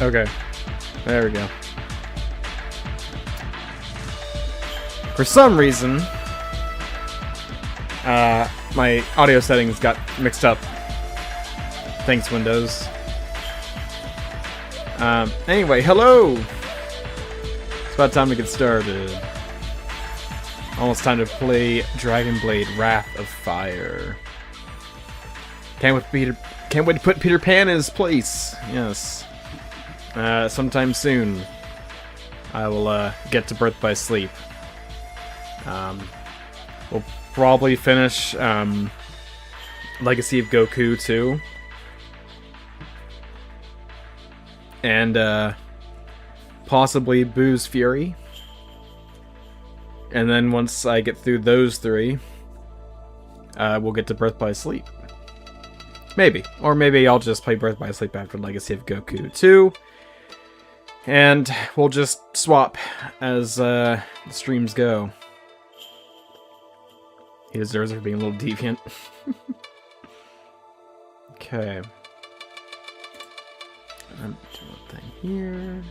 Okay. There we go. For some reason, my audio settings got mixed up. Thanks, Windows. Anyway, hello! It's about time to get started. Almost time to play Dragon Blade Wrath of Fire. Can't wait to put Peter Pan in his place. Yes. Sometime soon, I will get to Birth by Sleep. We'll probably finish Legacy of Goku too, and possibly Boo's Fury. And then once I get through those three, we'll get to Birth by Sleep. Maybe. Or maybe I'll just play Birth by Sleep after Legacy of Goku 2. And we'll just swap as the streams go. He deserves it for being a little deviant. Okay. I'm doing one thing here.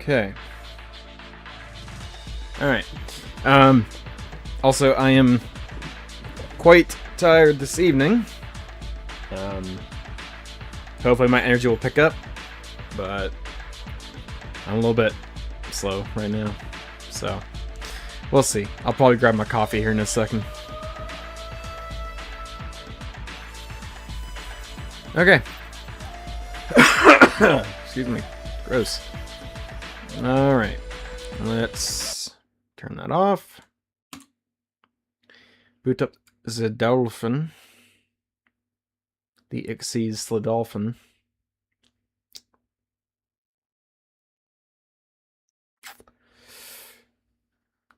Okay. Alright. Also, I am quite tired this evening. Hopefully my energy will pick up, but I'm a little bit slow right now. So, we'll see. I'll probably grab my coffee here in a second. Okay. Excuse me. Gross. Alright. Let's turn that off. Boot up the Dolphin. The Ixies the Dolphin.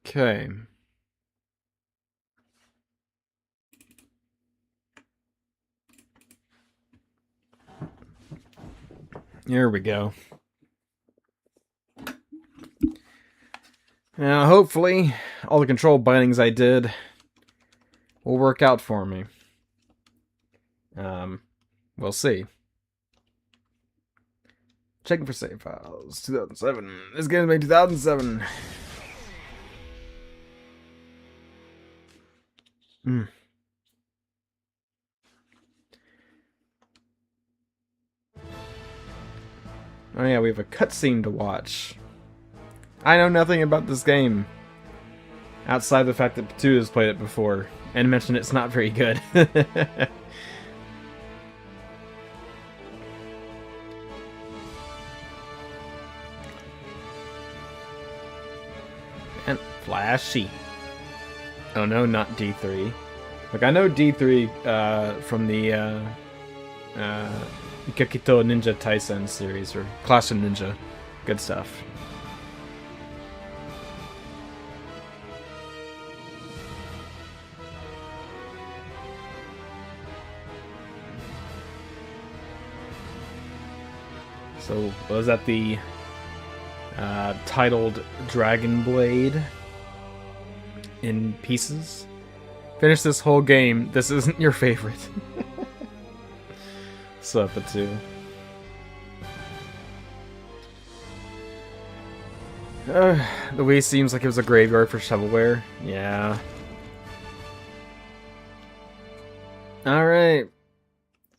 Okay. Here we go. Now, hopefully, all the control bindings I did will work out for me. We'll see. Checking for save files. 2007. This game's made 2007. Oh yeah, we have a cutscene to watch. I know nothing about this game. Outside the fact that Patu has played it before. And mentioned it's not very good. And flashy. Oh no, not D3. Like, I know D3 from the Ikakito Ninja Taisen series, or Clash of Ninja. Good stuff. So, was that the titled Dragon Blade in pieces? Finish this whole game. This isn't your favorite. Sup, too. The Wii seems like it was a graveyard for shovelware. Yeah. Alright.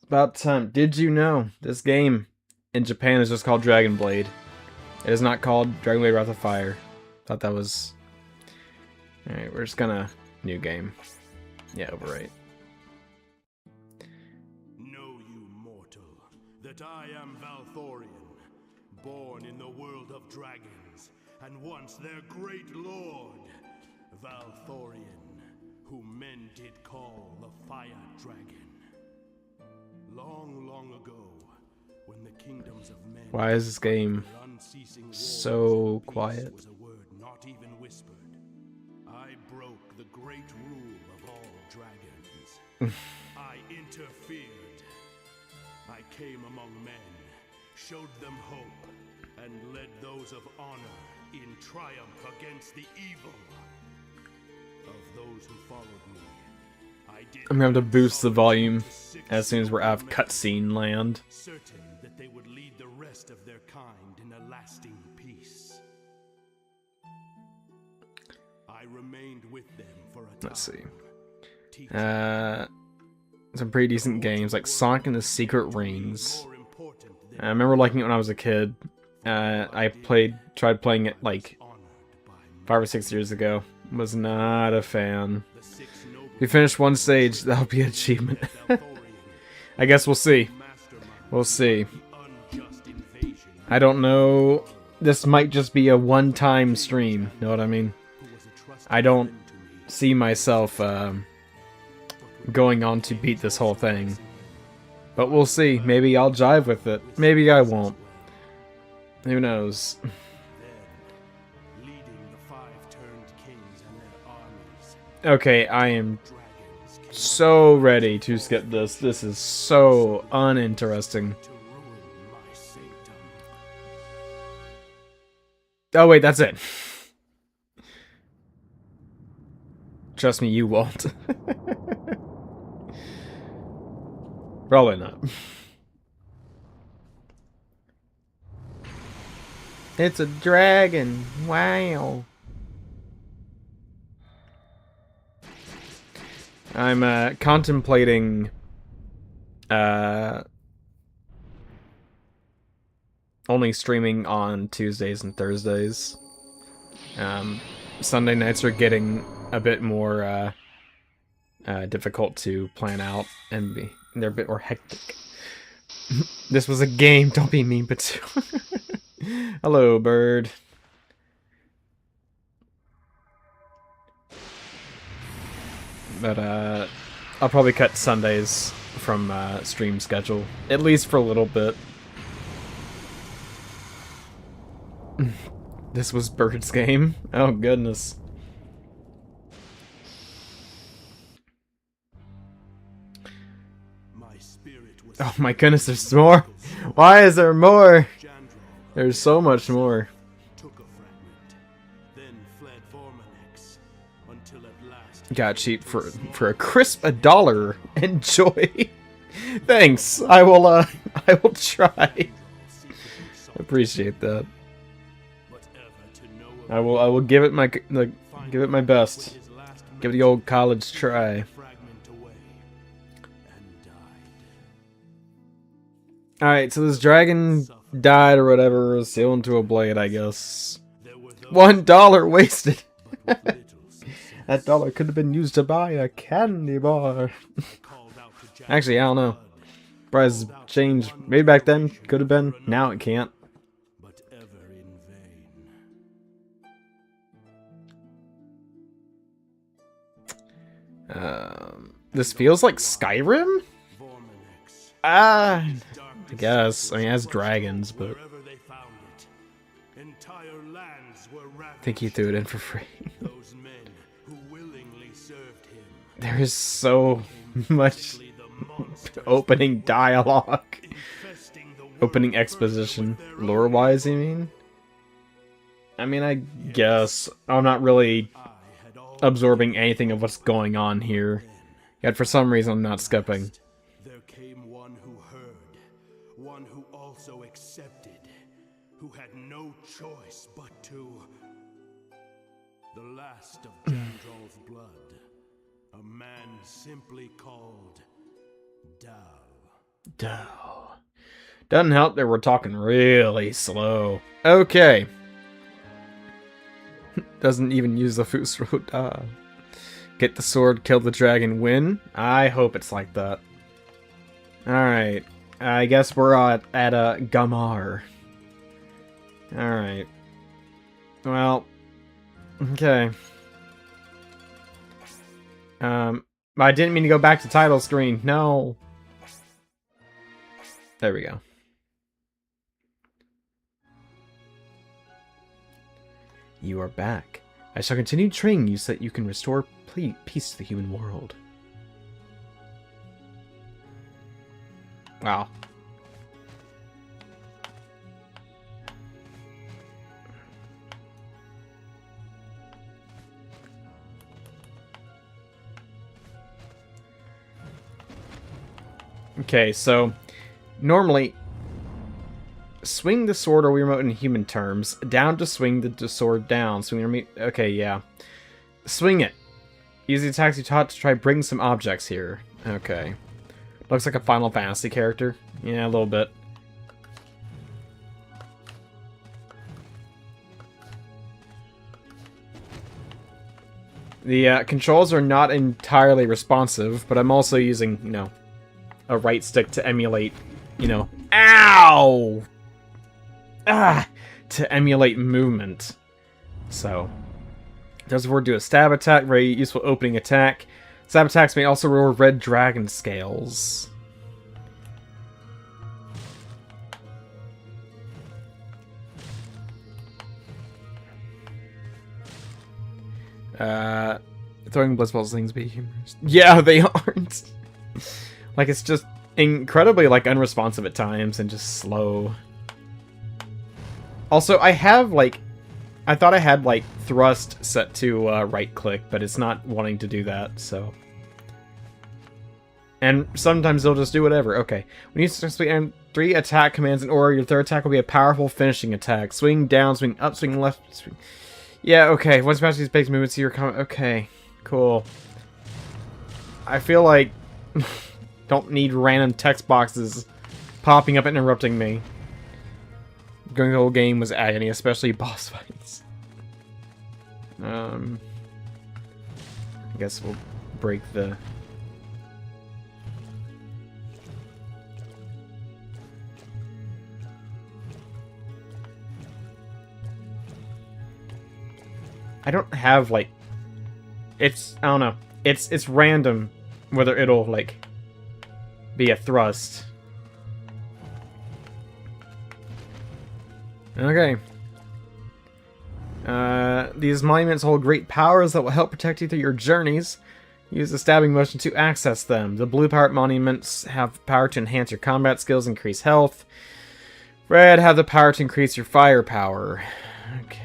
About time. Did you know this game in Japan is just called Dragon Blade? It is not called Dragon Blade Wrath of Fire. Thought that was... Alright, we're just gonna... New game. Yeah, overwrite. Know you, mortal, that I am Valthorian, born in the world of dragons, and once their great lord, Valthorian, who men did call the Fire Dragon. Long, long ago, when the kingdoms of men... Why is this game so quiet? Was a word not even whispered. I broke the great rule of all dragons. I interfered. I came among men, showed them hope, and led those of honor in triumph against the evil of those who followed me. I did I'm going to boost the volume to six as soon as we're out of noble men, cutscene land. certain that they would lead the rest of their kind in a lasting peace. I remained with them for a time. Let's see. teaching Some pretty decent games like Sonic and the Secret Rings. more important than I remember liking it when I was a kid. I tried playing it like honored by 5 or 6 years ago. Was not a fan. the six noble If we finish one stage, that'll be an achievement. Valthorian I guess we'll see. mastermind We'll see. the unjust invasion I don't know. This might just be a one-time stream. Know what I mean? who was a trusted I don't friend to me, see myself going on to beat this whole thing. But we'll see. Maybe I'll jive with it. Maybe I won't. Who knows? then leading the five-turned kings and their armies, Okay, I am dragons came so ready to skip this. This is so uninteresting. to ruin my sanctum. Oh wait, that's it. Trust me, you won't. Probably not. It's a dragon. Wow. I'm contemplating only streaming on Tuesdays and Thursdays. Sunday nights are getting a bit more difficult to plan out, and they're a bit more hectic. This was a game, don't be mean, but hello, bird. But I'll probably cut Sundays from stream schedule, at least for a little bit. This was Bird's game. Oh goodness. My spirit was Oh my goodness, there's more. Why is there more? Jandrog There's so much more. took a fragment, then fled Vormanex, until at last Got cheap for a crisp $1. Enjoy. Thanks. I will I will try. Appreciate that. I will give it my give it my best. Give it the old college try. All right, so this dragon died or whatever, was sealed into a blade, I guess. $1 wasted. That dollar could have been used to buy a candy bar. Actually, I don't know. Price changed. Maybe back then could have been. Now it can't. But ever in vain. This feels like Skyrim? Vormanex, I guess. I mean, it has dragons, but wherever they found it, entire lands were I ravaged. think he threw it in for free. Those men who willingly served him There is so much became the monsters opening dialogue. infesting the world Opening further exposition. with their Lore-wise, you mean? I mean, I guess. I'm not really I had all absorbing anything of what's going on here. Yet for some reason I'm not skipping. there came one who heard, one who also accepted, who had no choice but to. The last of Jandrol's blood, a man simply called Dal. Duh. Doesn't help that we're talking really slow. Okay. Doesn't even use the Fusro. Get the sword, kill the dragon, win. I hope it's like that. Alright. I guess we're at Gamar. Alright. Well. Okay. I didn't mean to go back to title screen. No. There we go. You are back. I shall continue training you so that you can restore peace to the human world. Wow. Okay, so normally swing the sword or remote in human terms. Down to swing the sword down. Swing your okay, yeah. Swing it. Use the attacks you taught to try bring some objects here. Okay. Looks like a Final Fantasy character. Yeah, a little bit. The controls are not entirely responsive, but I'm also using, you know, a right stick to emulate, you know, ow! Ah! To emulate movement. So, does the word do a stab attack, very useful opening attack. Stab attacks may also roar red dragon scales. Throwing blitzballs things be humorous. Yeah, they aren't. Like, it's just incredibly, like, unresponsive at times and just slow. Also, I have, like, I thought I had, like, thrust set to right click, but it's not wanting to do that, so. And sometimes they'll just do whatever. Okay. When you successfully end 3 attack commands in order, your third attack will be a powerful finishing attack. Swing down, swing up, swing left, swing. Yeah, okay. Once you pass these big movements, you're coming. Okay, cool. I feel like don't need random text boxes popping up and interrupting me. Going the whole game was agony, especially boss fights. I guess we'll break the. I don't have, like, it's, I don't know, it's random whether it'll, like, be a thrust. Okay. These monuments hold great powers that will help protect you through your journeys. Use the stabbing motion to access them. The blue powered monuments have power to enhance your combat skills, increase health. Red have the power to increase your firepower. Okay.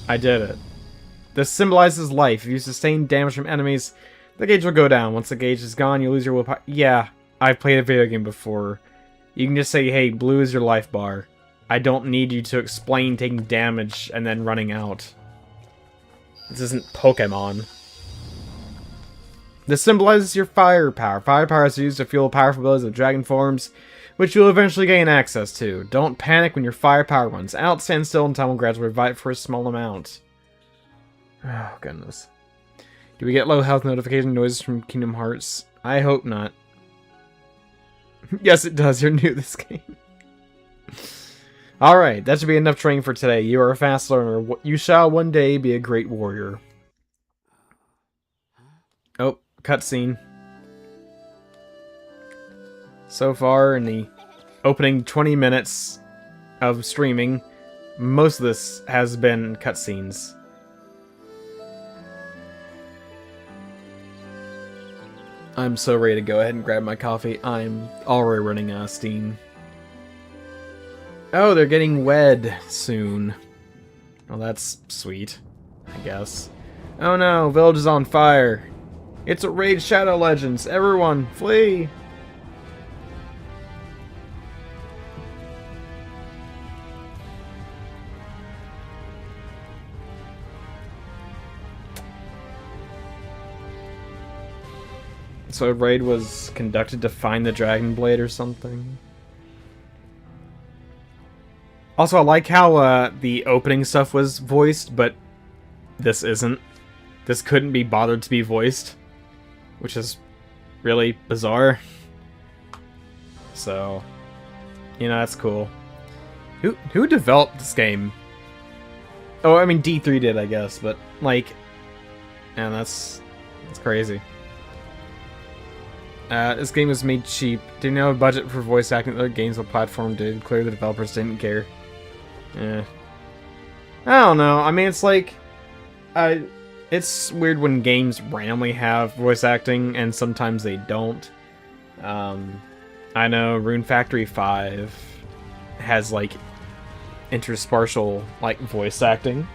I did it. This symbolizes life. If you sustain damage from enemies, the gauge will go down. Once the gauge is gone, you lose your willpower. Yeah, I've played a video game before. You can just say, hey, blue is your life bar. I don't need you to explain taking damage and then running out. This isn't Pokemon. This symbolizes your firepower. Firepower is used to fuel powerful abilities of dragon forms, which you'll eventually gain access to. Don't panic when your firepower runs out. Stand still and time will gradually revive for a small amount. Oh, goodness. Do we get low health notification noises from Kingdom Hearts? I hope not. Yes, it does. You're new to this game. Alright, that should be enough training for today. You are a fast learner. You shall one day be a great warrior. Oh, cutscene. So far, in the opening 20 minutes of streaming, most of this has been cutscenes. I'm so ready to go ahead and grab my coffee. I'm already running out of steam. Oh, they're getting wed soon. Well, that's sweet, I guess. Oh no, village is on fire. It's a raid Shadow Legends. Everyone, flee! So a raid was conducted to find the Dragon Blade or something. Also, I like how the opening stuff was voiced, but this isn't. This couldn't be bothered to be voiced, which is really bizarre. So, you know, that's cool. Who developed this game? Oh, I mean D3 did, I guess, but like, man, that's crazy. This game was made cheap. Didn't have a budget for voice acting. Other games on the platform did. Clearly the developers didn't care. I don't know. I mean, it's like, it's weird when games randomly have voice acting and sometimes they don't. I know Rune Factory 5 has like interspersal like voice acting.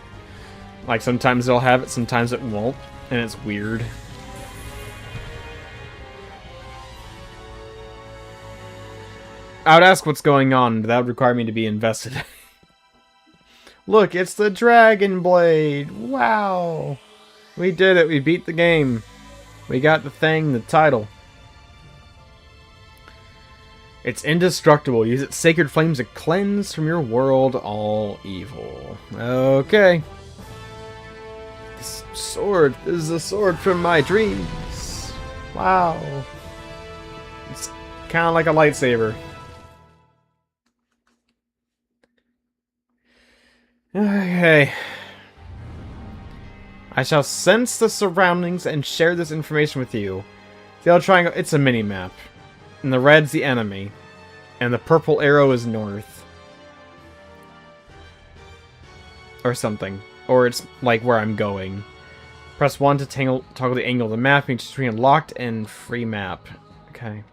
Like sometimes they'll have it, sometimes it won't. And it's weird. I would ask what's going on, but that would require me to be invested. Look, it's the Dragon Blade! Wow! We did it, we beat the game. We got the thing, the title. It's indestructible. Use its sacred flames to cleanse from your world all evil. Okay. This sword is a sword from my dreams. Wow. It's kind of like a lightsaber. Okay. I shall sense the surroundings and share this information with you. The yellow triangle, it's a mini-map. And the red's the enemy. And the purple arrow is north. Or something. Or it's like where I'm going. Press 1 to toggle the angle of the map between locked and free map. Okay.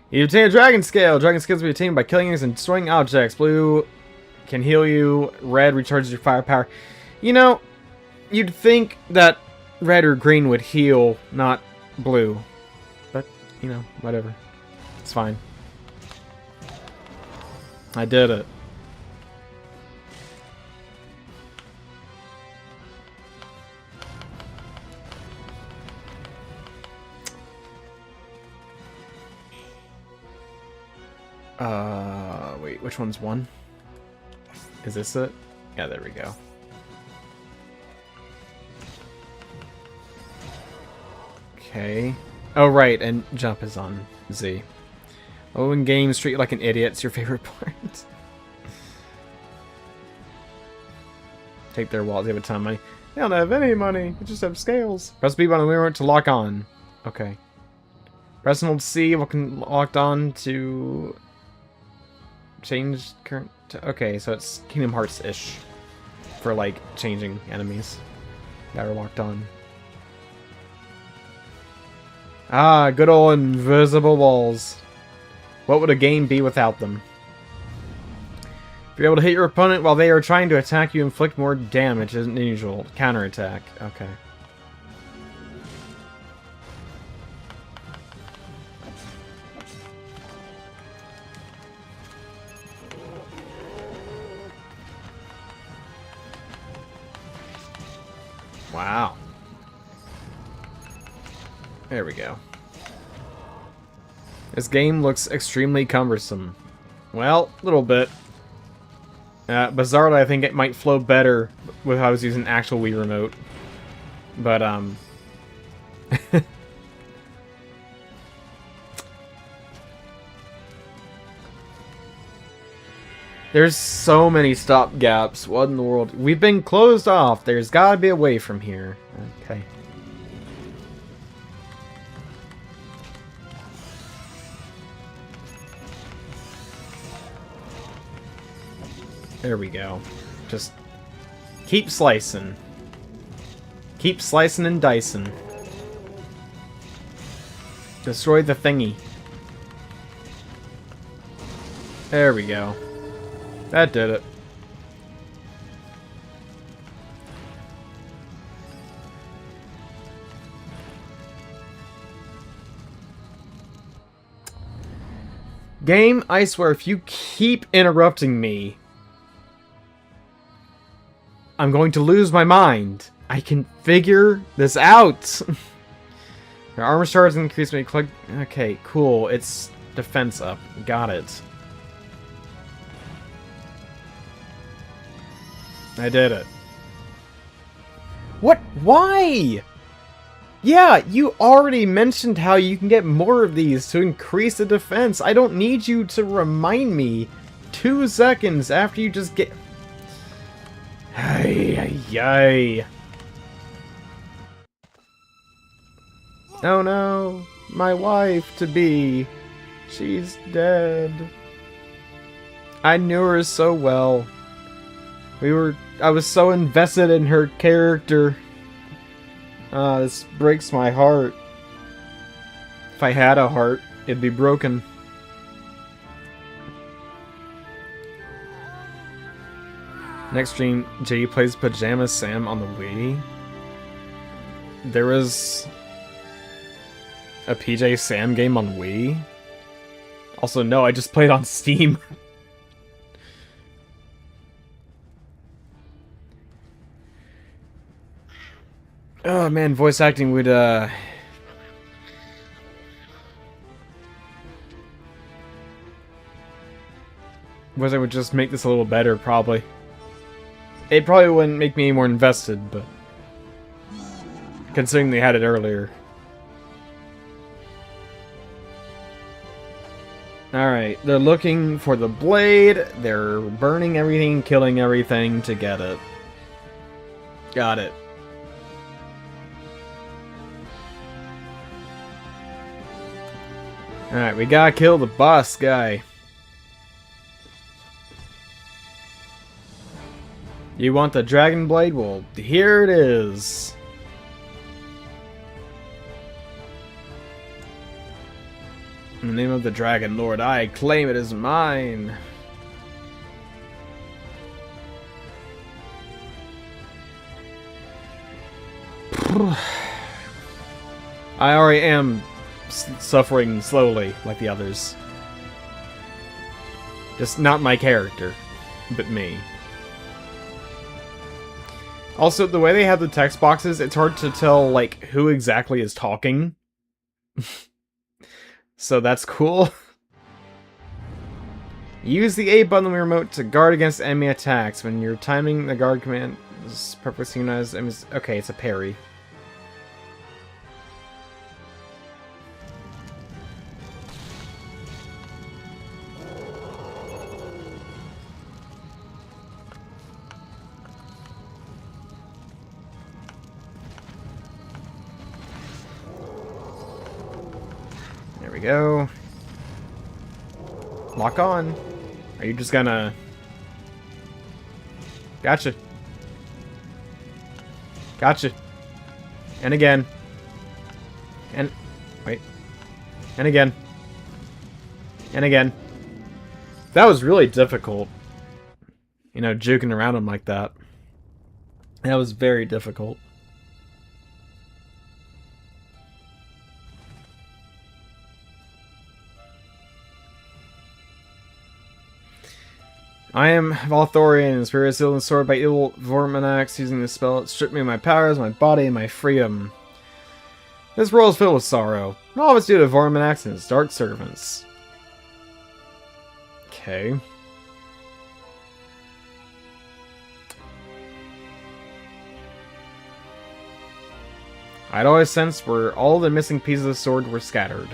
You obtain a dragon scale. Dragon scales will be attained by killing enemies and destroying objects. Blue can heal you. Red recharges your firepower. You know, you'd think that red or green would heal, not blue. But, you know, whatever. It's fine. I did it. Wait, which one's one? Is this it? Yeah, there we go. Okay. Oh, right, and jump is on Z. Oh, in games, treat you like an idiot. It's your favorite part. Take their wallets. They have a ton of money. They don't have any money. They just have scales. Press B button on the remote to lock on. Okay. Press and hold C. Locked on to change current. Okay, so it's Kingdom Hearts-ish for like changing enemies that are locked on. Ah, good old invisible walls. What would a game be without them? If you're able to hit your opponent while they are trying to attack you, inflict more damage than usual. Counterattack. Okay. Wow. There we go. This game looks extremely cumbersome. Well, a little bit. Bizarrely, I think it might flow better with how I was using an actual Wii remote. But, there's so many stop gaps. What in the world? We've been closed off. There's gotta be a way from here. Okay. There we go. Just keep slicing. Keep slicing and dicing. Destroy the thingy. There we go. That did it. Game, I swear, if you keep interrupting me, I'm going to lose my mind. I can figure this out. Your armor shards increase when you click. Okay, cool. It's defense up. Got it. I did it. What? Why? Yeah, you already mentioned how you can get more of these to increase the defense. I don't need you to remind me 2 seconds after you just get... Ay, ay, ay. Oh no, my wife-to-be. She's dead. I knew her so well. I was so invested in her character. This breaks my heart. If I had a heart, it'd be broken. Next stream, Jay plays Pajama Sam on the Wii. There was a PJ Sam game on Wii. Also, no, I just played on Steam. Oh man, voice acting would would just make this a little better, probably. It probably wouldn't make me any more invested, but considering they had it earlier. Alright, they're looking for the blade, they're burning everything, killing everything to get it. Got it. Alright, we gotta kill the boss guy. You want the dragon blade? Well, here it is. In the name of the Dragon Lord, I claim it as mine. I already am suffering slowly, like the others. Just not my character, but me. Also, the way they have the text boxes, it's hard to tell, like, who exactly is talking. So that's cool. Use the A button on the remote to guard against enemy attacks. When you're timing the guard command is perfectly synchronized. Okay, it's a parry. There we go. Lock on. Are you just gonna... Gotcha. Gotcha. And again. And... Wait. And again. And again. That was really difficult. You know, juking around him like that. That was very difficult. I am Valthorian, spirit sealed and sword by evil Vorminax. Using this spell, it stripped me of my powers, my body, and my freedom. This world is filled with sorrow. And all of it's due to Vorminax and his dark servants. Okay. I'd always sensed where all the missing pieces of the sword were scattered.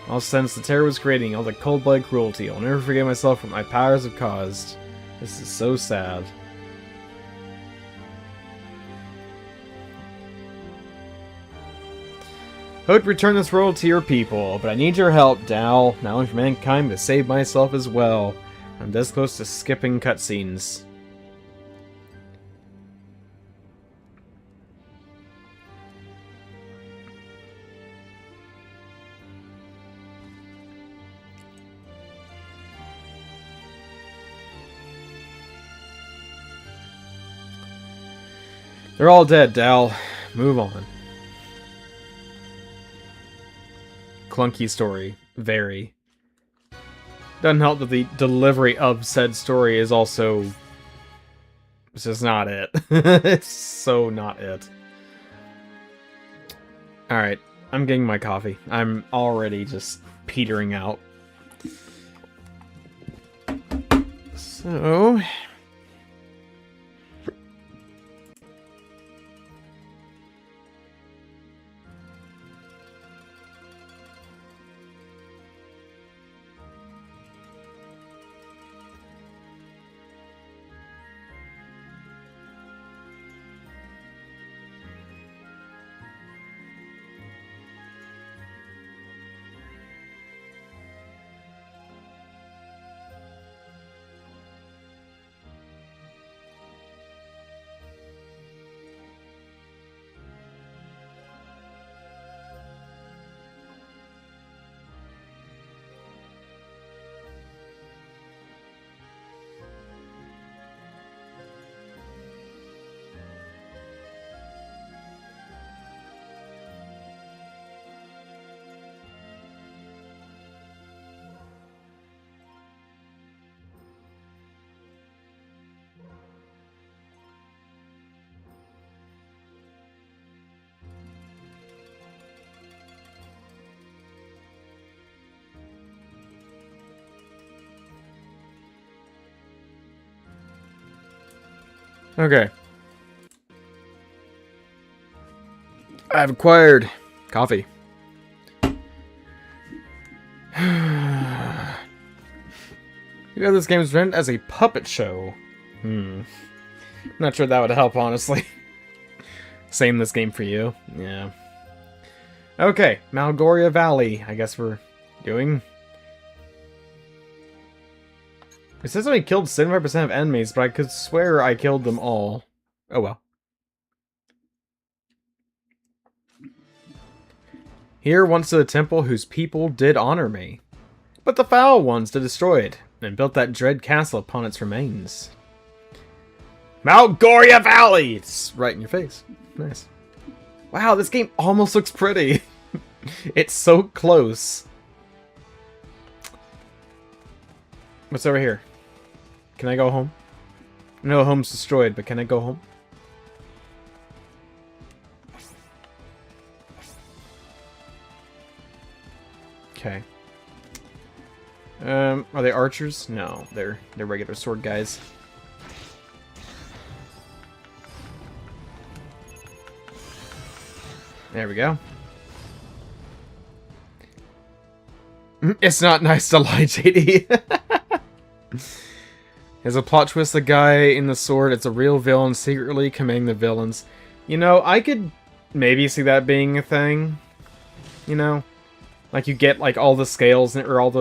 I'll sense the terror was creating, all the cold-blooded cruelty. I'll never forget myself for what my powers have caused. This is so sad. Hope to return this world to your people, but I need your help, Dal. Not only for mankind, but to save myself as well. I'm this close to skipping cutscenes. They're all dead, Dal. Move on. Clunky story. Very. Doesn't help that the delivery of said story is also... It's just not it. It's so not it. Alright. I'm getting my coffee. I'm already just petering out. So... Okay. I've acquired coffee. You got this game's rent as a puppet show. Not sure that would help, honestly. Same this game for you. Yeah. Okay, Malgoria Valley. I guess we're doing. It says I killed 75% of enemies, but I could swear I killed them all. Oh well. Here once stood a temple whose people did honor me. But the foul ones did destroy it, and built that dread castle upon its remains. Malgoria Valley! It's right in your face. Nice. Wow, this game almost looks pretty. It's so close. What's over here? Can I go home? No, home's destroyed, but can I go home? Okay. Are they archers? No, they're regular sword guys. There we go. It's not nice to lie, JD. There's a plot twist, the guy in the sword, it's a real villain secretly commanding the villains. You know, I could maybe see that being a thing. You know? Like you get like all the scales or all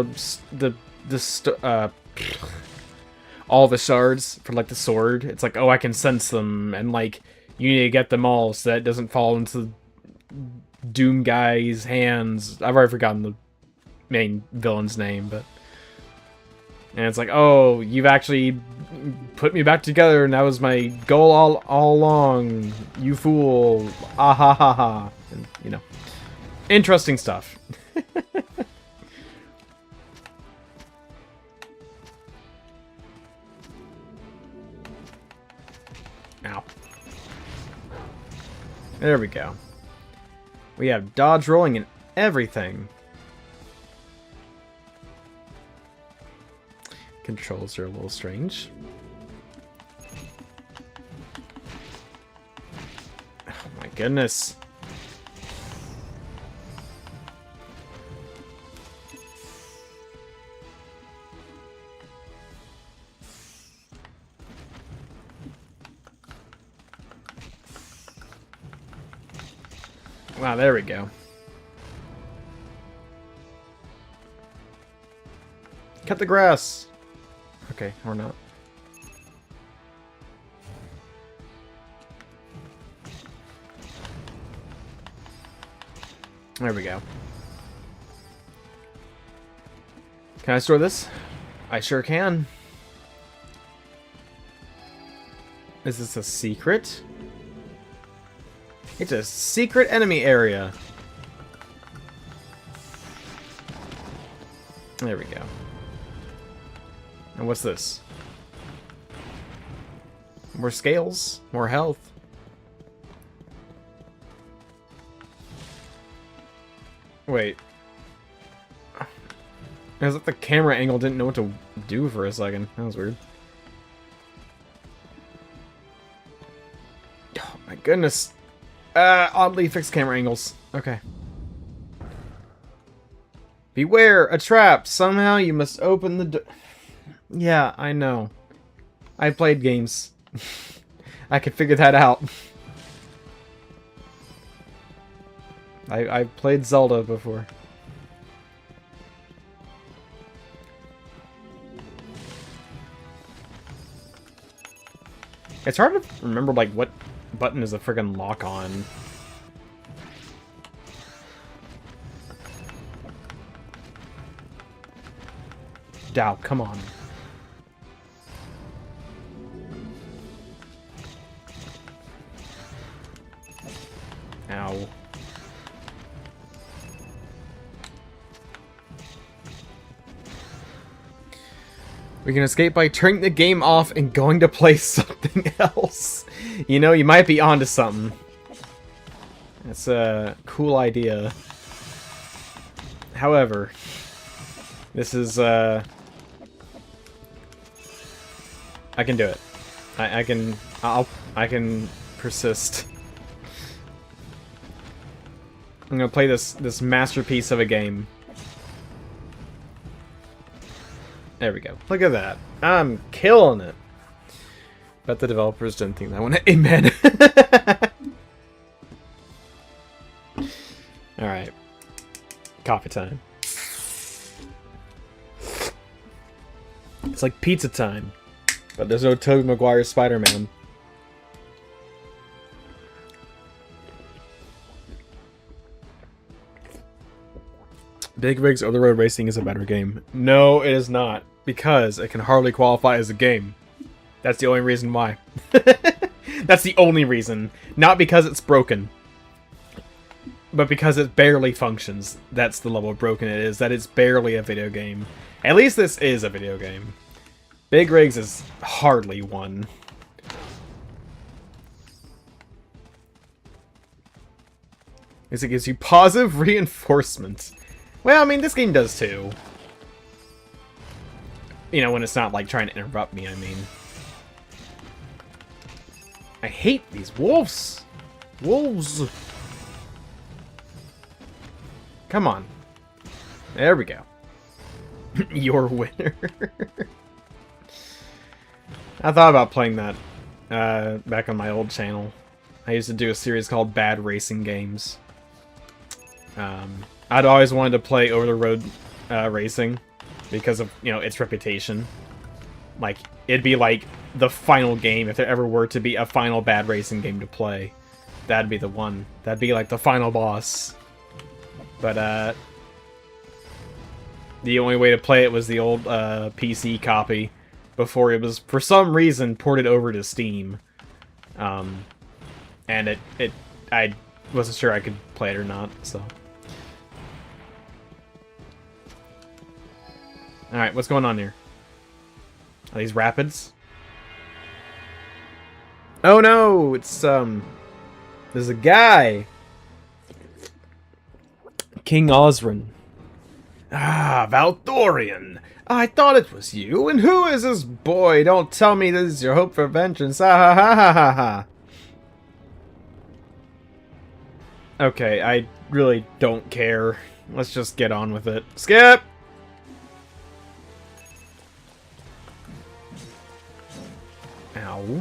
all the shards for like the sword. It's like, oh, I can sense them, and like you need to get them all so that it doesn't fall into Doom guy's hands. I've already forgotten the main villain's name, but and it's like, oh, you've actually put me back together, and that was my goal all along. You fool! Ah ha ha ha! And, you know, interesting stuff. Ow. There we go. We have dodge rolling and everything. Controls are a little strange. Oh my goodness. Wow, there we go. Cut the grass. Okay, or not. There we go. Can I store this? I sure can. Is this a secret? It's a secret enemy area. There we go. And what's this? More scales, more health. Wait. It was like the camera angle didn't know what to do for a second. That was weird. Oh my goodness. Oddly fixed camera angles. Okay. Beware, a trap. Somehow you must open the door. Yeah, I know. I played games. I could figure that out. I played Zelda before. It's hard to remember, like, what button is a friggin' lock on. Dow, come on. Ow. We can escape by turning the game off and going to play something else. You know, you might be onto something. That's a cool idea. However, this is, I can do it. I'll I can persist. I'm gonna play this masterpiece of a game. There we go. Look at that. I'm killing it. Bet the developers didn't think that one. Amen. Alright. Coffee time. It's like pizza time. But there's no Tobey Maguire Spider-Man. Big Rigs Over the Road Racing is a better game. No, it is not. Because it can hardly qualify as a game. That's the only reason why. That's the only reason. Not because it's broken. But because it barely functions. That's the level of broken it is. That it's barely a video game. At least this is a video game. Big Rigs is hardly one. Because it gives you positive reinforcement. Well, I mean, this game does too. You know, when it's not, like, trying to interrupt me, I mean. I hate these wolves! Wolves! Come on. There we go. Your winner. I thought about playing that back on my old channel. I used to do a series called Bad Racing Games. I'd always wanted to play over-the-road racing because of, you know, its reputation. Like, it'd be like the final game if there ever were to be a final bad racing game to play. That'd be the one. That'd be like the final boss. But, the only way to play it was the old PC copy before it was, for some reason, ported over to Steam. And I wasn't sure I could play it or not, so... Alright, what's going on here? Are these rapids? Oh no! It's, there's a guy! King Osrin. Ah, Valthorian! I thought it was you, and who is this boy? Don't tell me this is your hope for vengeance. Ah ha ha ha ha ha! Okay, I really don't care. Let's just get on with it. Skip! Ow.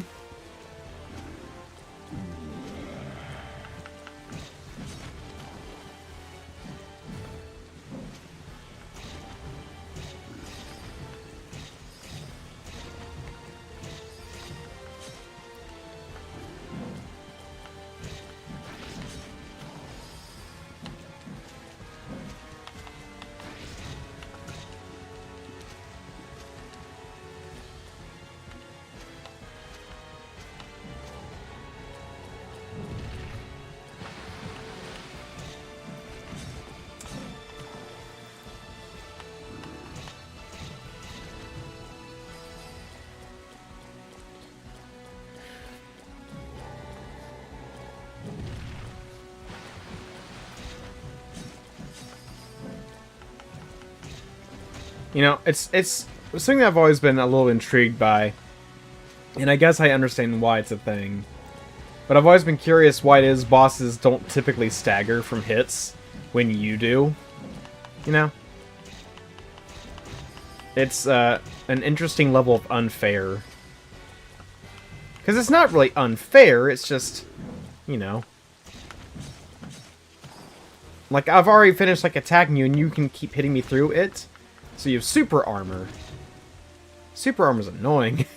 You know, it's something I've always been a little intrigued by, and I guess I understand why it's a thing. But I've always been curious why it is bosses don't typically stagger from hits when you do. You know? It's an interesting level of unfair. Because it's not really unfair, it's just, you know. Like, I've already finished, like, attacking you, and you can keep hitting me through it. So you have super armor. Super armor's annoying.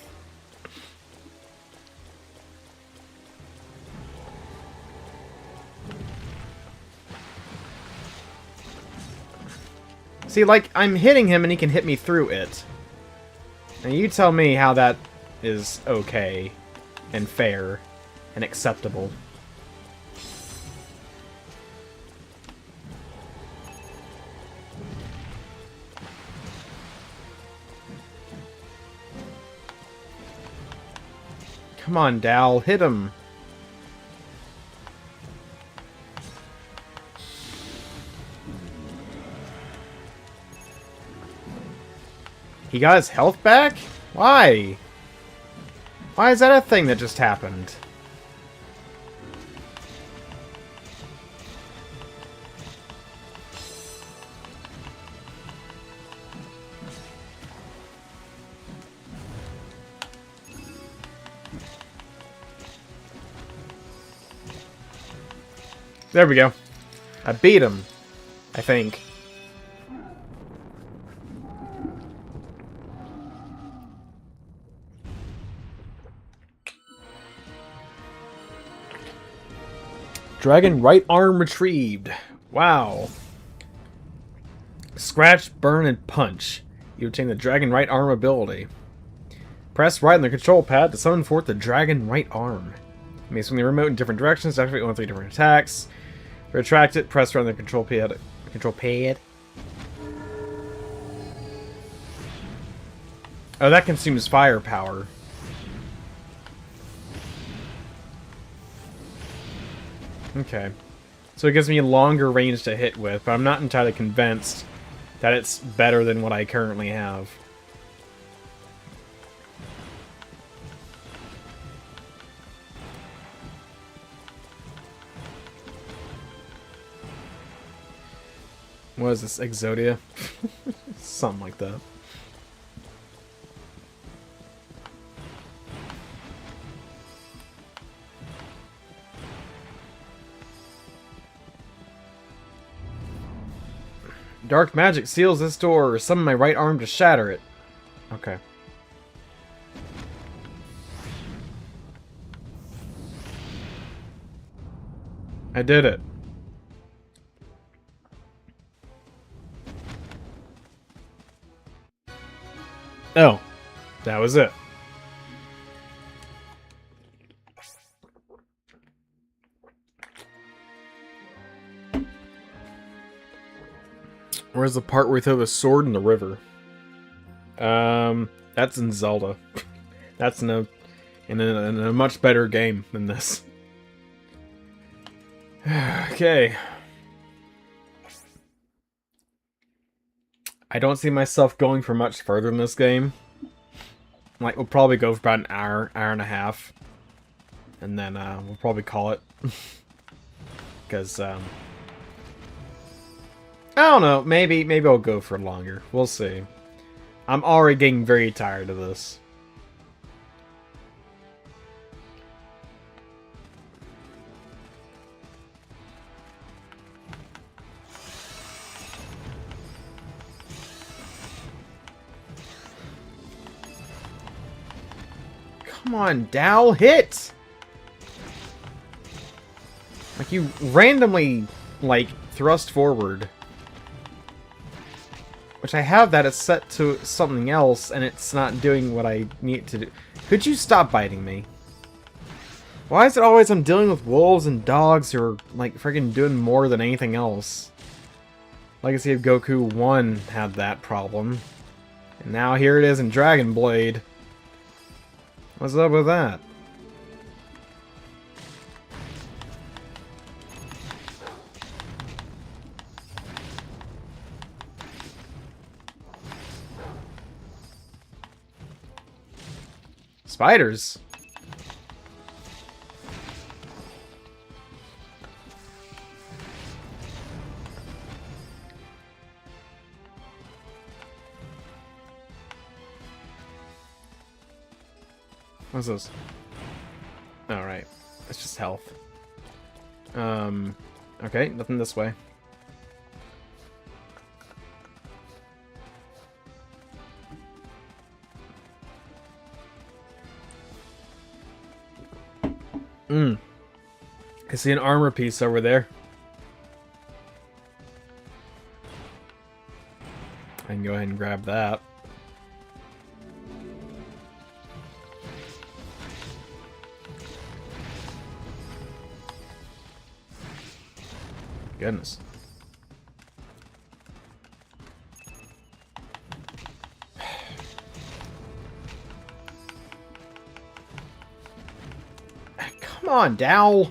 See, like, I'm hitting him and he can hit me through it. Now you tell me how that is okay and fair and acceptable. Come on, Dal, hit him. He got his health back? Why? Why is that a thing that just happened? There we go. I beat him, I think. Dragon right arm retrieved. Wow. Scratch, burn, and punch. You obtain the dragon right arm ability. Press right on the control pad to summon forth the dragon right arm. You may swing the remote in different directions to activate one of 3 different attacks. Retract it, press right on the control pad. Oh, that consumes firepower. Okay. So it gives me a longer range to hit with, but I'm not entirely convinced that it's better than what I currently have. What is this, Exodia? Something like that. Dark magic seals this door. Summon my right arm to shatter it. Okay. I did it. Oh, that was it. Where's the part where we throw the sword in the river? That's in Zelda. That's in a much better game than this. Okay. I don't see myself going for much further in this game. Like, we'll probably go for about an hour, hour and a half. And then, we'll probably call it. Because, I don't know, maybe I'll go for longer. We'll see. I'm already getting very tired of this. Come on, Dow, hit! Like, you randomly, like, thrust forward. Which I have that is set to something else, and it's not doing what I need it to do. Could you stop biting me? Why is it always I'm dealing with wolves and dogs who are, like, friggin' doing more than anything else? Legacy of Goku 1 had that problem. And now here it is in Dragon Blade. What's up with that? Spiders? What's this? Alright. It's just health. Okay, nothing this way. I see an armor piece over there. I can go ahead and grab that. Goodness. Come on, Dow.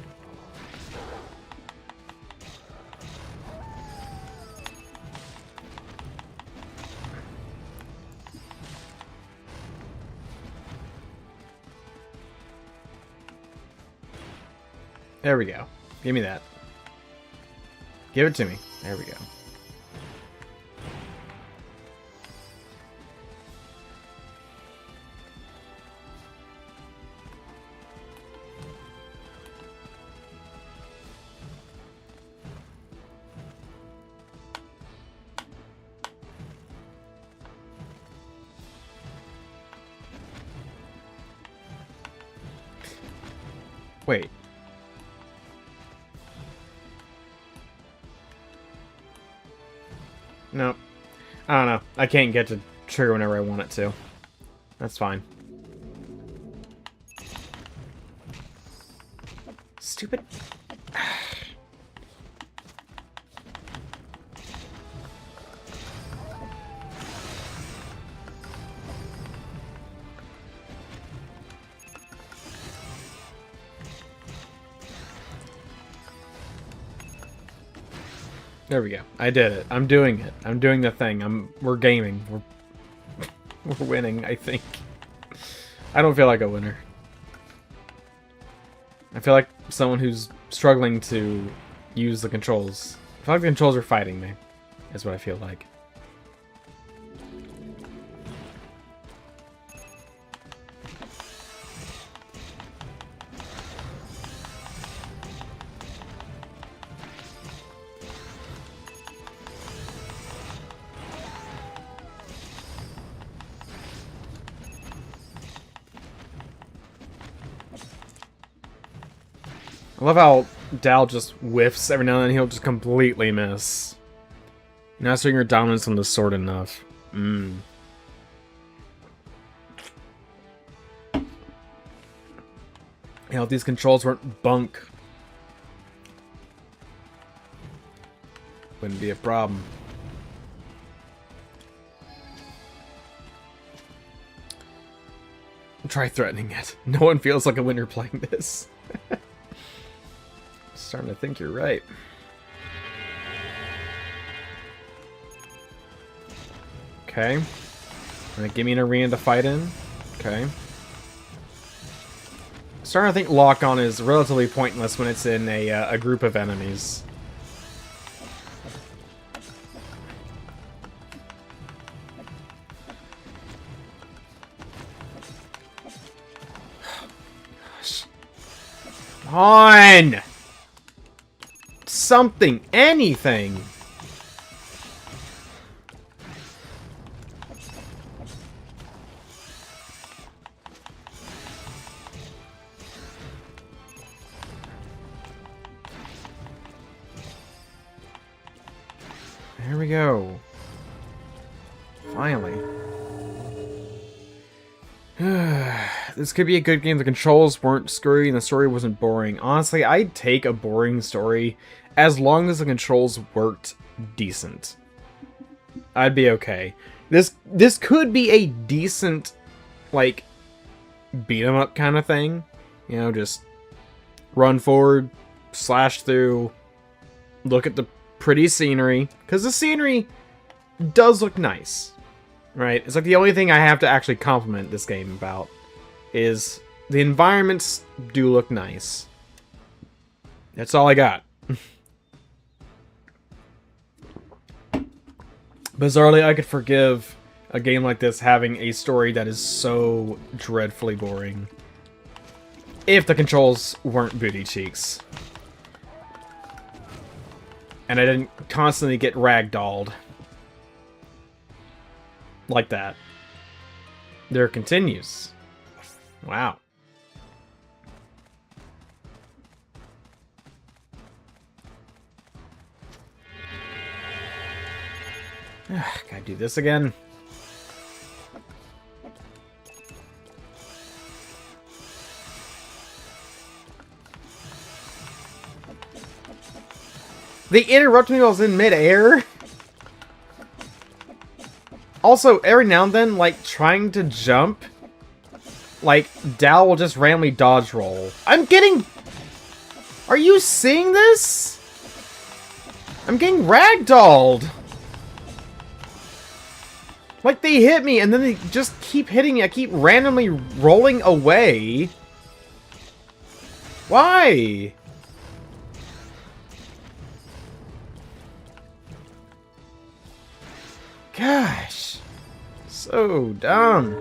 There we go. Give me that. Give it to me. There we go. No. I don't know. I can't get to trigger whenever I want it to. That's fine. Stupid. There we go. I did it. I'm doing it. I'm doing the thing. We're gaming. We're winning, I think. I don't feel like a winner. I feel like someone who's struggling to use the controls. I feel like the controls are fighting me. Is what I feel like. I love how Dal just whiffs every now and then. He'll just completely miss. You're not asserting your dominance on the sword enough. You know, if these controls weren't bunk, wouldn't be a problem. Try threatening it. No one feels like a winner playing this. Starting to think you're right. Okay. Give me an arena to fight in. Okay. Starting to think lock-on is relatively pointless when it's in a group of enemies. Gosh. Come on! Something, anything. There we go. Finally. This could be a good game. The controls weren't screwy and the story wasn't boring. Honestly, I'd take a boring story as long as the controls worked decent. I'd be okay. This could be a decent, like, beat 'em up kind of thing. You know, just run forward, slash through, look at the pretty scenery. Because the scenery does look nice. Right? It's like the only thing I have to actually compliment this game about is the environments do look nice. That's all I got. Bizarrely, I could forgive a game like this having a story that is so dreadfully boring. If the controls weren't booty cheeks. And I didn't constantly get ragdolled. Like that. There continues. Wow. Gotta do this again. They interrupted me while I was in mid-air. Also, every now and then, like, trying to jump, like, Dal will just randomly dodge roll. I'm getting... Are you seeing this? I'm getting ragdolled. Like, they hit me, and then they just keep hitting me. I keep randomly rolling away. Why? Gosh. So dumb.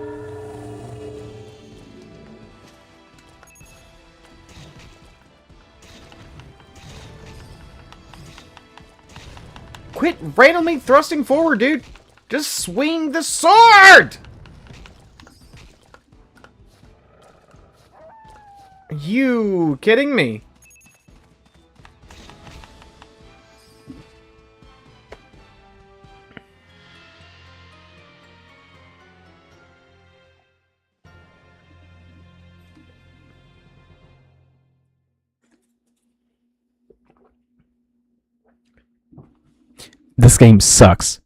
Quit randomly thrusting forward, dude. Just swing the sword! Are you kidding me? This game sucks.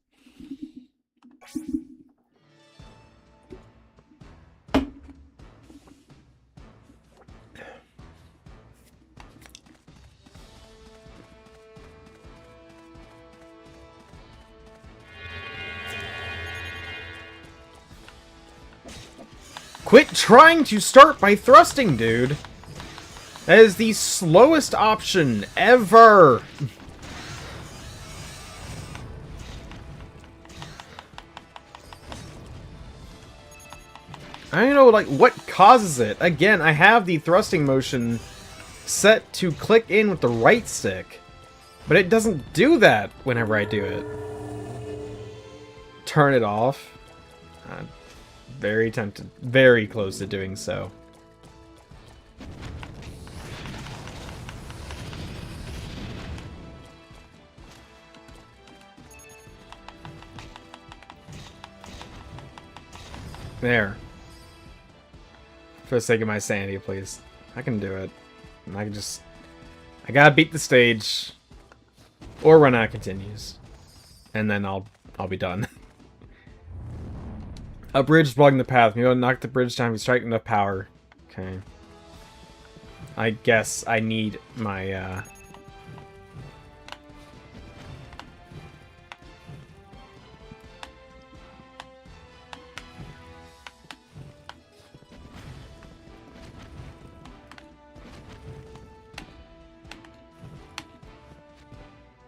Quit trying to start by thrusting, dude. That is the slowest option ever. I don't know, like, what causes it. Again, I have the thrusting motion set to click in with the right stick, but it doesn't do that whenever I do it. Turn it off. I'm very tempted. Very close to doing so. There. For the sake of my sanity, please. I can do it. I can just... I gotta beat the stage. Or run out continues. And then I'll be done. A bridge blocking the path. Maybe I'll knock the bridge down if you strike enough power. Okay. I guess I need my,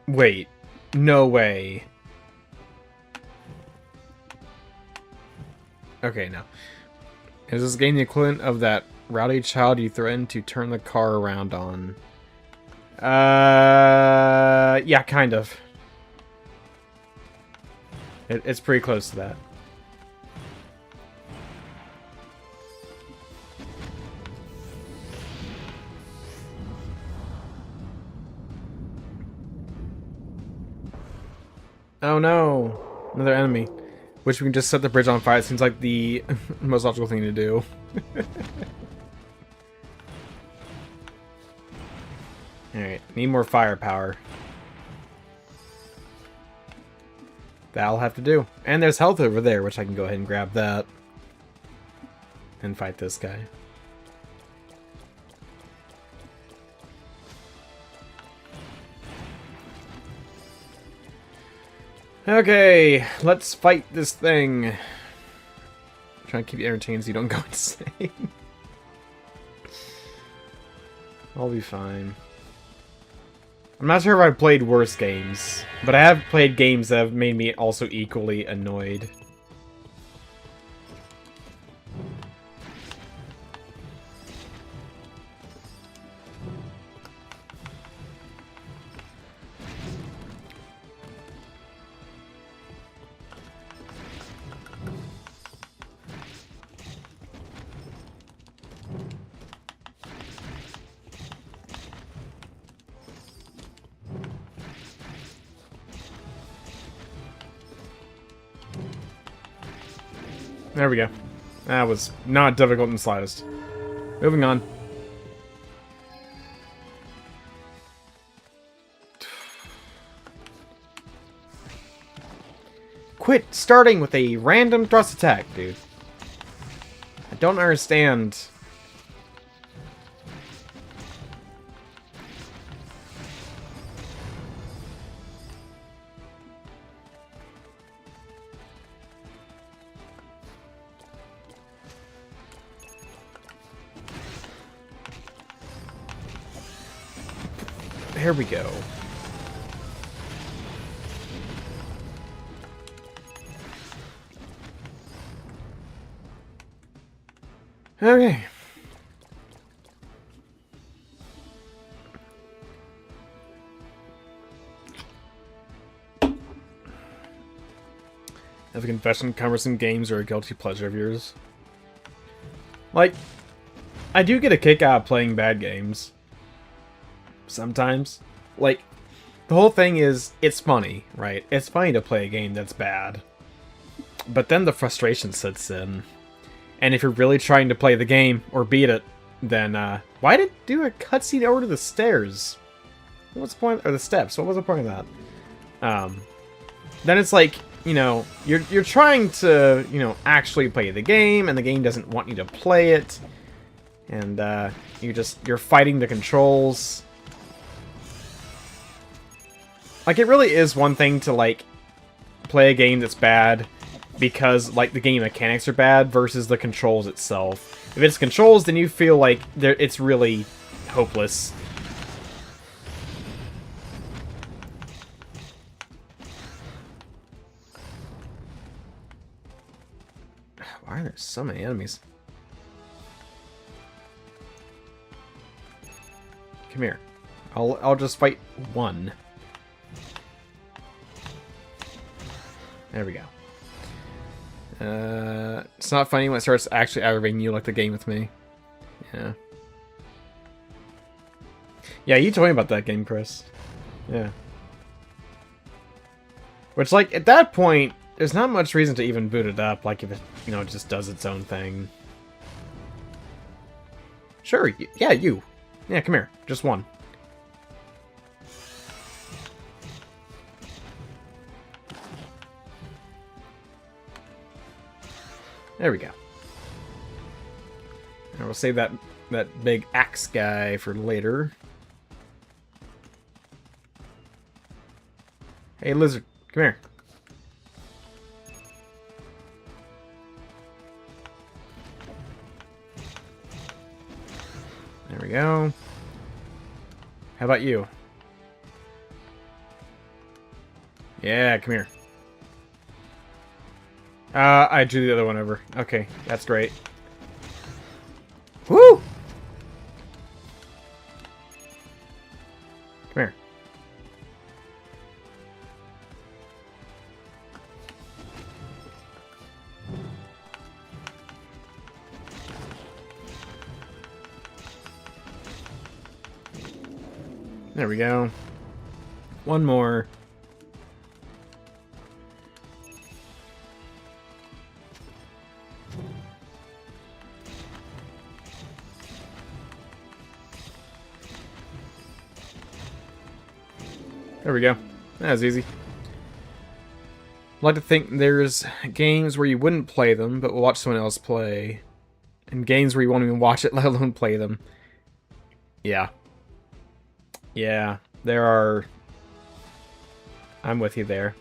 Wait. No way. Okay, no. Is this game the equivalent of that rowdy child you threatened to turn the car around on? Yeah, kind of. It's pretty close to that. Oh no! Another enemy. Which we can just set the bridge on fire. It seems like the most logical thing to do. Alright, need more firepower. That'll have to do. And there's health over there, which I can go ahead and grab that. And fight this guy. Okay, let's fight this thing. I'm trying to keep you entertained so you don't go insane. I'll be fine. I'm not sure if I've played worse games, but I have played games that have made me also equally annoyed. There we go. That was not difficult in the slightest. Moving on. Quit starting with a random thrust attack, dude. I don't understand. Here we go. Okay. Have a confession, cumbersome games are a guilty pleasure of yours? Like, I do get a kick out of playing bad games. Sometimes. Like, the whole thing is, it's funny, right? It's funny to play a game that's bad. But then the frustration sets in. And if you're really trying to play the game, or beat it, then, why did it do a cutscene over to the stairs? What's the point? Or the steps? What was the point of that? then it's like, you know, you're trying to, you know, actually play the game, and the game doesn't want you to play it, and you're fighting the controls. Like, it really is one thing to, like, play a game that's bad because, like, the game mechanics are bad versus the controls itself. If it's controls, then you feel like it's really hopeless. Why are there so many enemies? Come here. I'll just fight one. There we go. It's not funny when it starts actually aggravating you like the game with me. Yeah. Yeah, you told me about that game, Chris. Yeah. Which, like, at that point, there's not much reason to even boot it up, like, if it, you know, just does its own thing. Sure, yeah, you. Yeah, come here. Just one. There we go. And we'll save that big axe guy for later. Hey, lizard, come here. There we go. How about you? Yeah, come here. I drew the other one over. Okay, that's great. Woo! Come here. There we go. One more. There we go. That was easy. I'd like to think there's games where you wouldn't play them, but will watch someone else play. And games where you won't even watch it, let alone play them. Yeah. Yeah, there are... I'm with you there.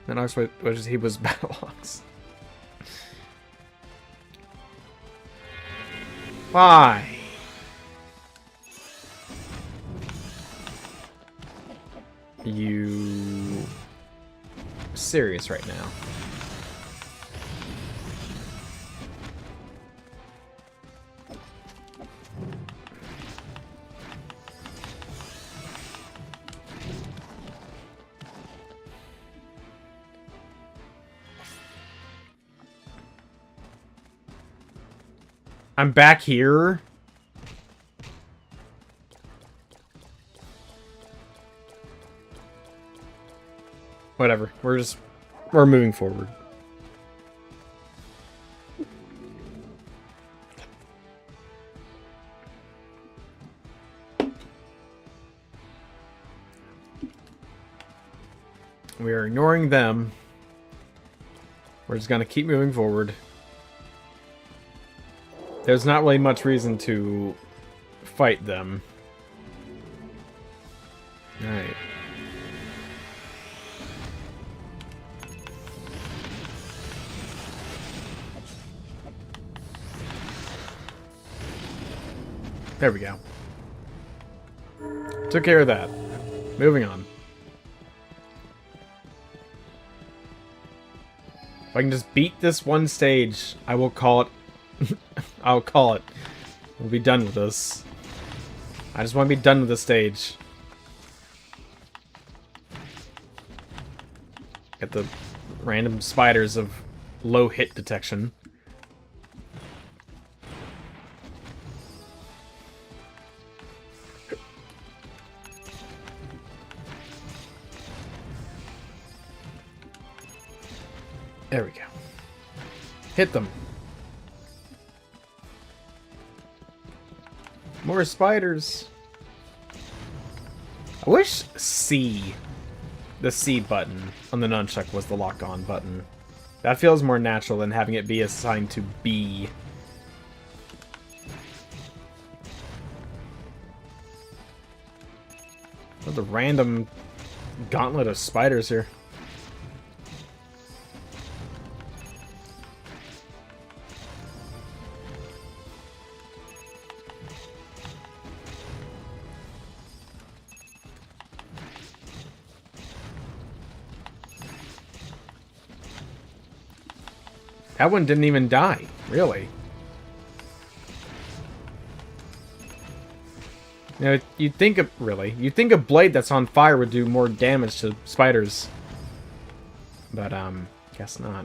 And I was he was Battle Ox. Why? You serious right now? I'm back here. Whatever. We're moving forward. We are ignoring them. We're just gonna keep moving forward. There's not really much reason to fight them. Alright. There we go. Took care of that. Moving on. If I can just beat this one stage, I will call it. I'll call it. We'll be done with this. I just want to be done with this stage. Get the random spiders of low hit detection. There we go. Hit them. More spiders. I wish C the C button on the nunchuck was the lock-on button. That feels more natural than having it be assigned to B. There's a random gauntlet of spiders here. That one didn't even die, really. You know, you'd think a blade that's on fire would do more damage to spiders. But, guess not.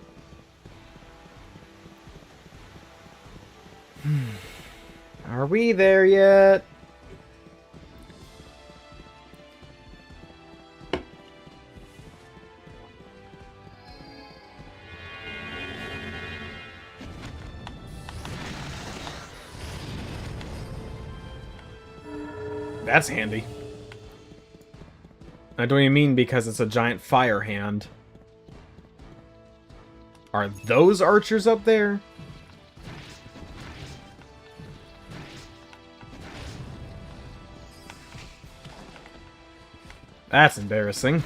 Are we there yet? That's handy. I don't even mean because it's a giant fire hand. Are those archers up there? That's embarrassing.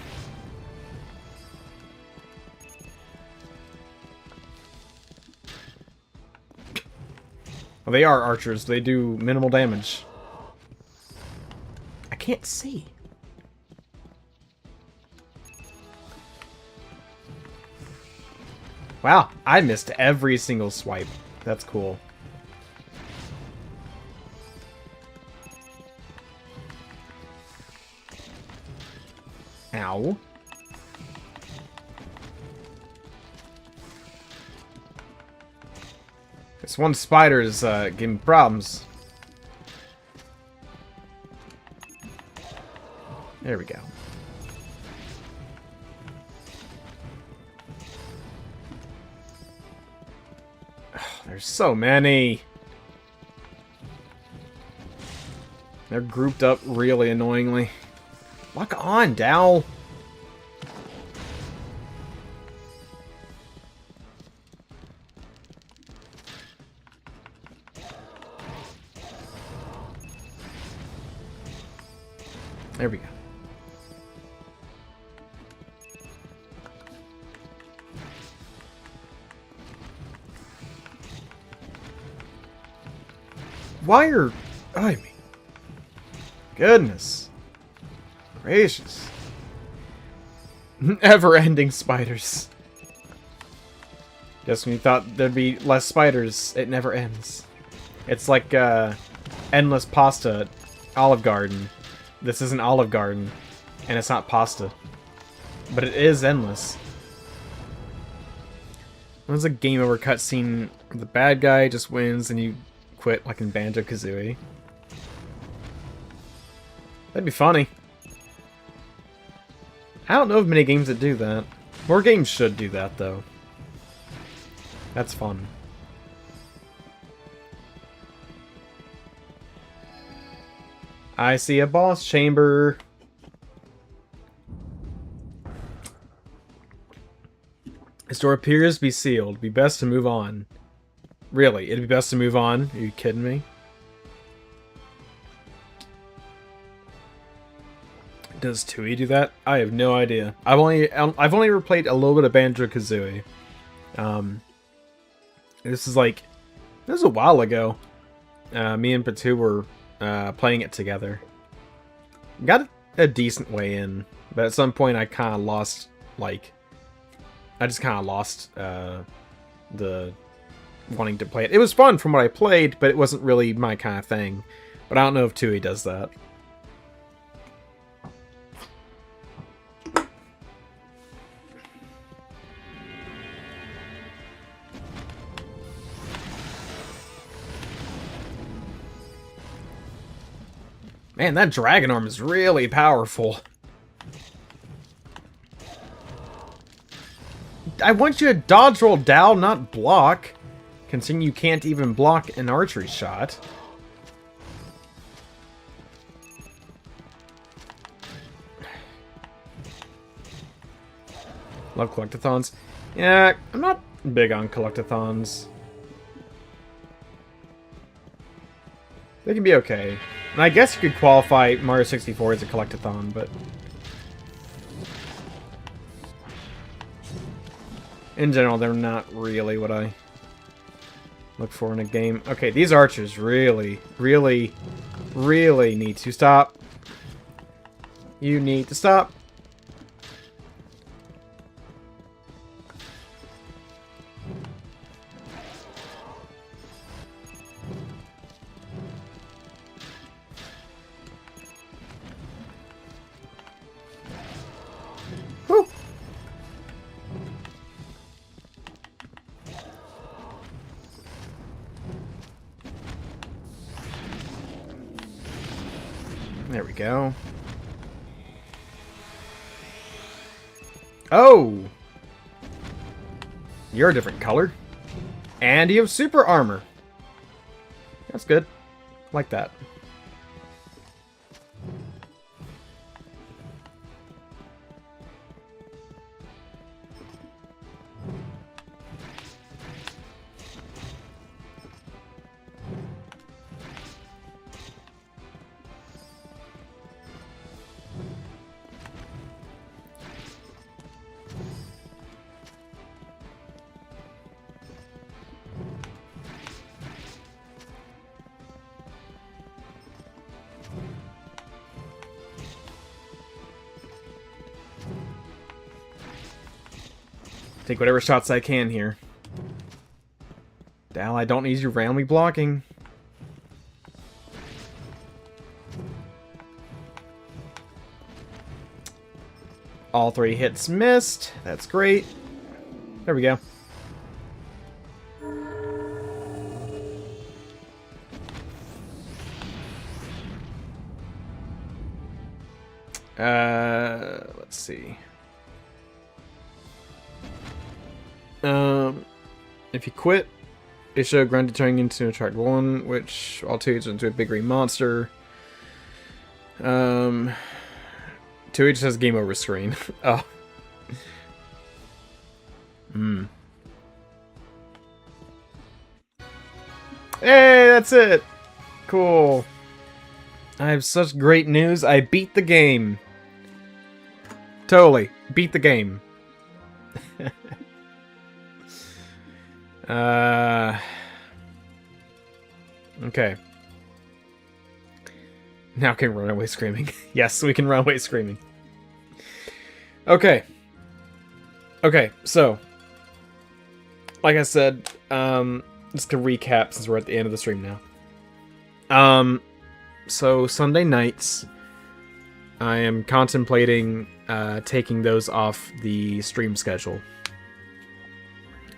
Well, they are archers. They do minimal damage. I can't see. Wow, I missed every single swipe. That's cool. Ow. This one spider is giving me problems. There we go. Oh, there's so many. They're grouped up really annoyingly. Lock on, Dal. There we go. Why are... I mean... Goodness. Gracious. Never-ending spiders. Guess when you thought there'd be less spiders, it never ends. It's like, endless pasta at Olive Garden. This isn't Olive Garden, and it's not pasta. But it is endless. When's a game over cutscene where the bad guy just wins and you quit, like in Banjo-Kazooie? That'd be funny. I don't know of many games that do that. More games should do that, though. That's fun. I see a boss chamber. This door appears to be sealed. Be best to move on. Really? It'd be best to move on? Are you kidding me? Does Tui do that? I have no idea. I've only ever played a little bit of Banjo-Kazooie. This was a while ago. Me and Patu were playing it together. Got a decent way in, but at some point I kind of lost, I just kind of lost the wanting to play it. It was fun from what I played, but it wasn't really my kind of thing. But I don't know if Tui does that. Man, that dragon arm is really powerful. I want you to dodge roll, Dal, not block. Considering you can't even block an archery shot. Love collectathons. Yeah, I'm not big on collectathons. They can be okay. And I guess you could qualify Mario 64 as a collectathon, but... in general, they're not really what I look for in a game. Okay, these archers really, really, really need to stop. You need to stop. Woo. There we go. Oh! You're a different color. And you have super armor. That's good. Like that. Take whatever shots I can here. Dal, I don't need you randomly blocking. All 3 hits missed. That's great. There we go. Let's see. If you quit, it should grant turning into a track 1, which alternates into a big green monster. 2 just has game over screen. Oh. Hey, that's it! Cool. I have such great news. I beat the game. Totally. Beat the game. Okay. Now can run away screaming. Yes, we can run away screaming. Okay. Okay, so. Like I said, just to recap since we're at the end of the stream now. So Sunday nights, I am contemplating taking those off the stream schedule.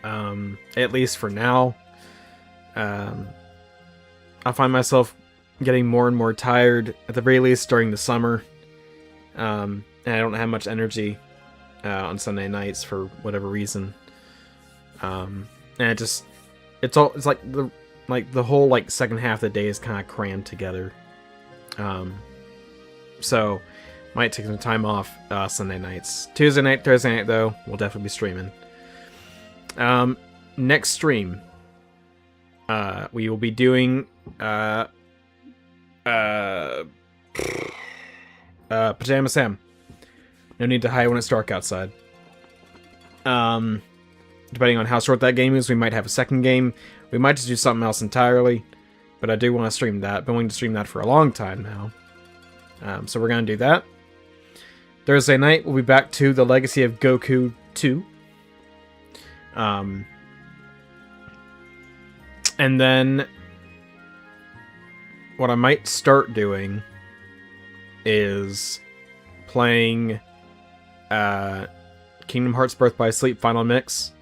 At least for now. I find myself getting more and more tired, at the very least during the summer. And I don't have much energy on Sunday nights for whatever reason. And it's like the whole second half of the day is kind of crammed together. So might take some time off Sunday nights. Tuesday night, Thursday night though, we'll definitely be streaming. Next stream, we will be doing Pajama Sam. No need to hide when it's dark outside. Depending on how short that game is, we might have a second game. We might just do something else entirely. But I do want to stream that. Been wanting to stream that for a long time now. So we're going to do that. Thursday night, we'll be back to the Legacy of Goku 2. And then what I might start doing is playing Kingdom Hearts Birth by Sleep Final Mix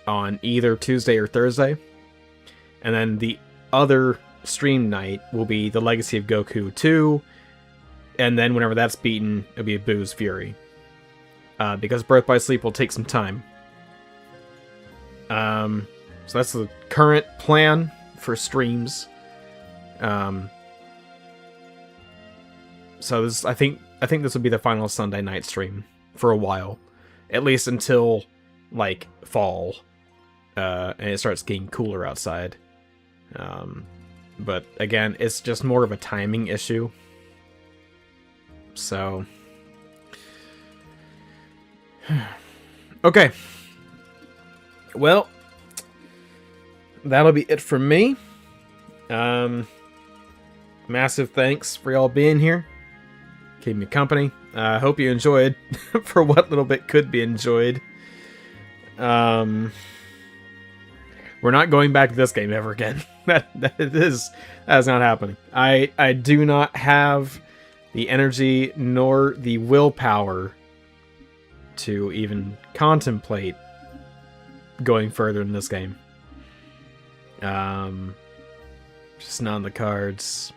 on either Tuesday or Thursday. And then the other stream night will be the Legacy of Goku 2. And then whenever that's beaten, it'll be a Boo's Fury. Because Birth by Sleep will take some time. So that's the current plan for streams. So this, I think this will be the final Sunday night stream for a while. at least until like fall, and it starts getting cooler outside. But again, it's just more of a timing issue. So, okay. Well, that'll be it from me. Massive thanks for y'all being here. Keep me company. I hope you enjoyed for what little bit could be enjoyed. We're not going back to this game ever again. that is not happening. I do not have the energy nor the willpower to even contemplate going further in this game. Just not on the cards.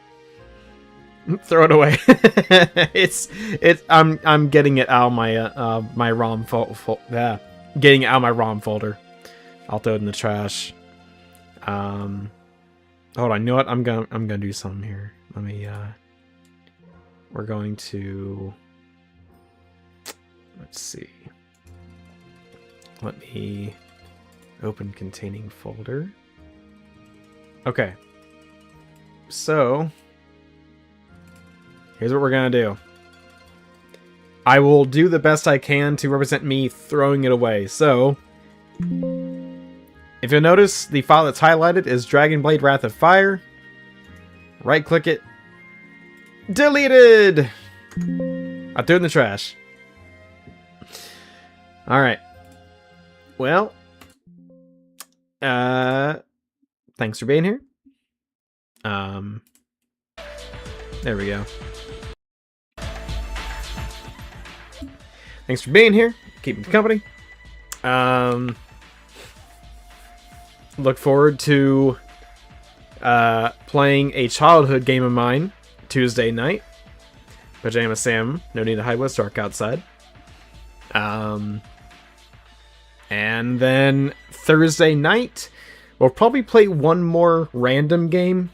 Throw it away. I'm getting it out of my my ROM getting it out of my ROM folder. I'll throw it in the trash. Hold on, you know what? I'm gonna do something here. Let me we're going to, let's see. Let me open containing folder. Okay. So, here's what we're gonna do. I will do the best I can to represent me throwing it away. So, if you'll notice, the file that's highlighted is Dragonblade Wrath of Fire. Right click it. Deleted! I threw it in the trash. Alright. Well, thanks for being here. There we go. Thanks for being here. Keep me company. Look forward to playing a childhood game of mine Tuesday night. Pajama Sam, no need to hide what's dark outside. And then Thursday night, we'll probably play one more random game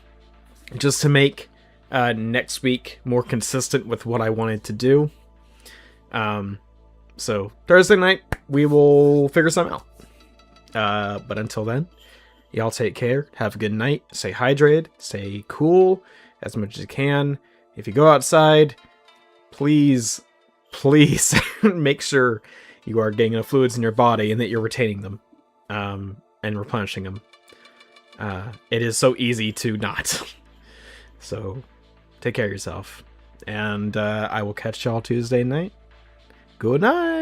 just to make next week more consistent with what I wanted to do. So Thursday night, we will figure something out. But until then, y'all take care. Have a good night. Stay hydrated. Stay cool as much as you can. If you go outside, please make sure you are getting enough fluids in your body and that you're retaining them and replenishing them. It is so easy to not. So take care of yourself. And I will catch y'all Tuesday night. Good night.